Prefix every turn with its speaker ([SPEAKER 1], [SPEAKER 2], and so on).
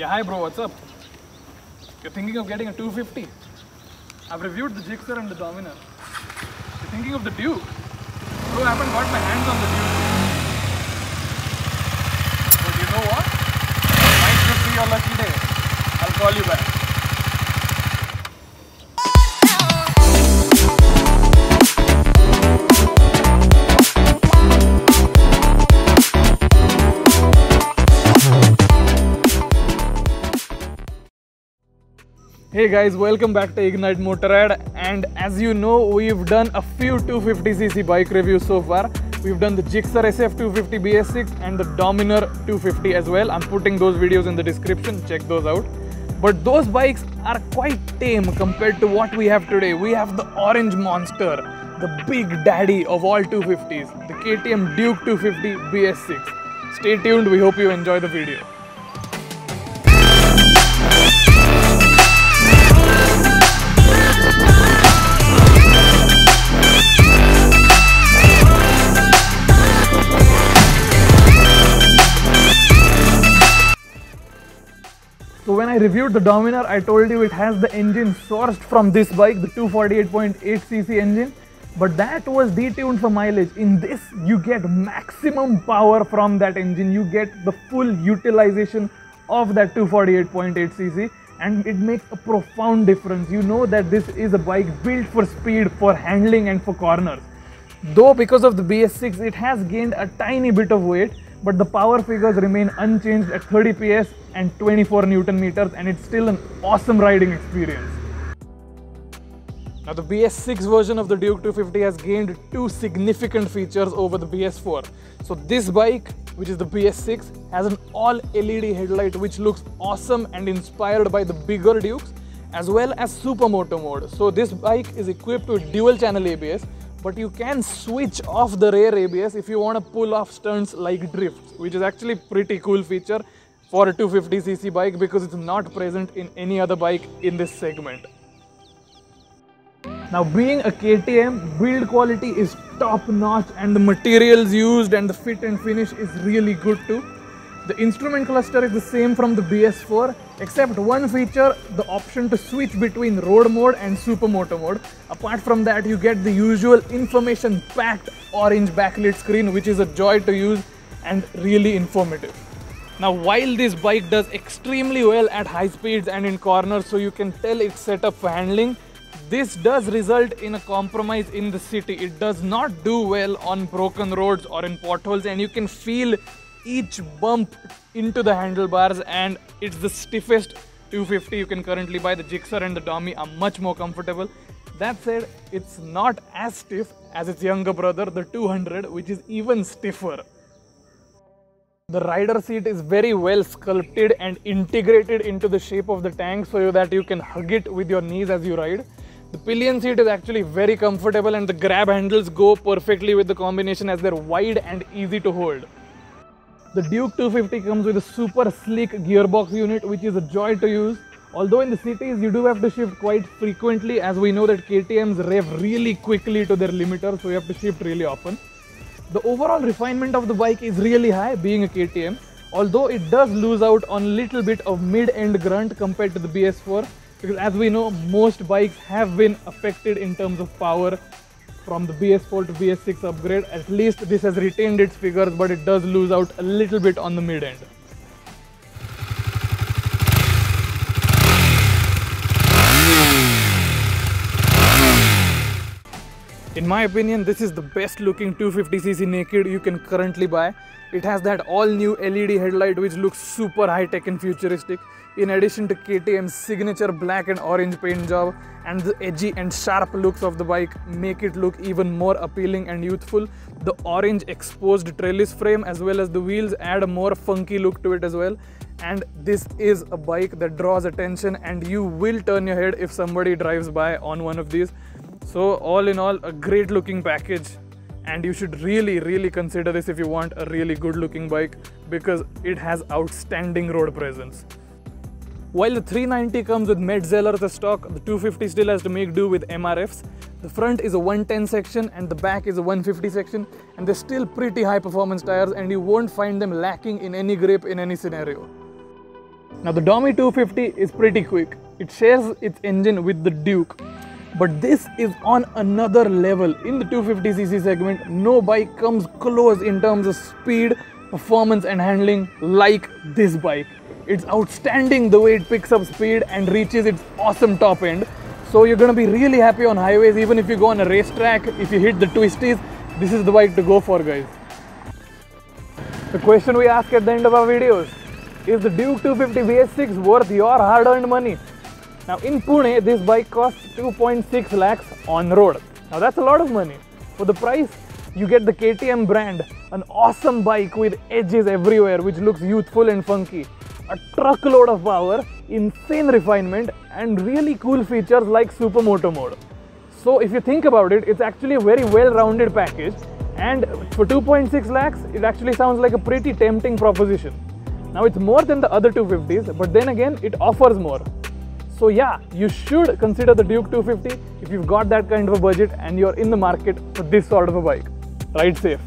[SPEAKER 1] Yeah, hi bro, what's up? You're thinking of getting a 250? I've reviewed the Gixxer and the Dominar. You're thinking of the Duke? Bro, I haven't got my hands on the Duke. But you know what? Might just be your lucky day. I'll call you back. Hey guys, welcome back to Ignite Motorrad, and as you know, we've done a few 250cc bike reviews so far. We've done the Gixxer SF 250 BS6 and the Dominar 250 as well. I'm putting those videos in the description, check those out. But those bikes are quite tame compared to what we have today. We have the orange monster, the big daddy of all 250s, the KTM Duke 250 BS6. Stay tuned, we hope you enjoy the video. So when I reviewed the Dominar, I told you it has the engine sourced from this bike, the 248.8cc engine, but that was detuned for mileage. In this, you get maximum power from that engine. You get the full utilization of that 248.8cc, and it makes a profound difference. You know that this is a bike built for speed, for handling and for corners. Though because of the BS6, it has gained a tiny bit of weight, but the power figures remain unchanged at 30 PS and 24 Newton meters, and it's still an awesome riding experience. Now the BS6 version of the Duke 250 has gained two significant features over the BS4. So this bike, which is the BS6, has an all LED headlight which looks awesome and inspired by the bigger Dukes, as well as Supermoto mode. So this bike is equipped with dual channel ABS, but you can switch off the rear ABS if you want to pull off stunts like drifts, which is actually pretty cool feature for a 250cc bike because it's not present in any other bike in this segment. Now being a KTM, build quality is top notch and the materials used and the fit and finish is really good too. The instrument cluster is the same from the BS4, except one feature, the option to switch between road mode and Supermoto mode. Apart from that, you get the usual information-packed orange backlit screen, which is a joy to use and really informative. Now, while this bike does extremely well at high speeds and in corners, so you can tell it's set up for handling, this does result in a compromise in the city. It does not do well on broken roads or in potholes, and you can feel each bump into the handlebars, and it's the stiffest 250 you can currently buy. The Gixxer and the Domi are much more comfortable. That said, it's not as stiff as its younger brother, the 200, which is even stiffer. The rider seat is very well sculpted and integrated into the shape of the tank so that you can hug it with your knees as you ride. The pillion seat is actually very comfortable, and the grab handles go perfectly with the combination as they're wide and easy to hold. The Duke 250 comes with a super sleek gearbox unit, which is a joy to use. Although in the cities you do have to shift quite frequently, as we know that KTM's rev really quickly to their limiter, so you have to shift really often. The overall refinement of the bike is really high, being a KTM, although it does lose out on a little bit of mid-end grunt compared to the BS4, because as we know, most bikes have been affected in terms of power from the BS4 to BS6 upgrade. At least this has retained its figures, but it does lose out a little bit on the mid-end. In my opinion, this is the best looking 250cc naked you can currently buy. It has that all new LED headlight which looks super high tech and futuristic, in addition to KTM's signature black and orange paint job, and the edgy and sharp looks of the bike make it look even more appealing and youthful. The orange exposed trellis frame as well as the wheels add a more funky look to it as well. And this is a bike that draws attention, and you will turn your head if somebody drives by on one of these. So all in all, a great looking package, and you should really consider this if you want a really good looking bike, because it has outstanding road presence. While the 390 comes with Metzeler as a stock, the 250 still has to make do with MRFs. The front is a 110 section and the back is a 150 section, and they're still pretty high performance tires, and you won't find them lacking in any grip in any scenario. Now the Domi 250 is pretty quick. It shares its engine with the Duke. But this is on another level. In the 250cc segment, no bike comes close in terms of speed, performance and handling like this bike. It's outstanding the way it picks up speed and reaches its awesome top end. So you're going to be really happy on highways, even if you go on a racetrack, if you hit the twisties, this is the bike to go for, guys. The question we ask at the end of our videos, is the Duke 250 BS6 worth your hard-earned money? Now in Pune, this bike costs 2.6 lakhs on road. Now that's a lot of money. For the price, you get the KTM brand, an awesome bike with edges everywhere which looks youthful and funky, a truckload of power, insane refinement and really cool features like Supermoto mode. So if you think about it, it's actually a very well-rounded package, and for 2.6 lakhs, it actually sounds like a pretty tempting proposition. Now it's more than the other 250s, but then again, it offers more. So yeah, you should consider the Duke 250 if you've got that kind of a budget and you're in the market for this sort of a bike. Ride safe.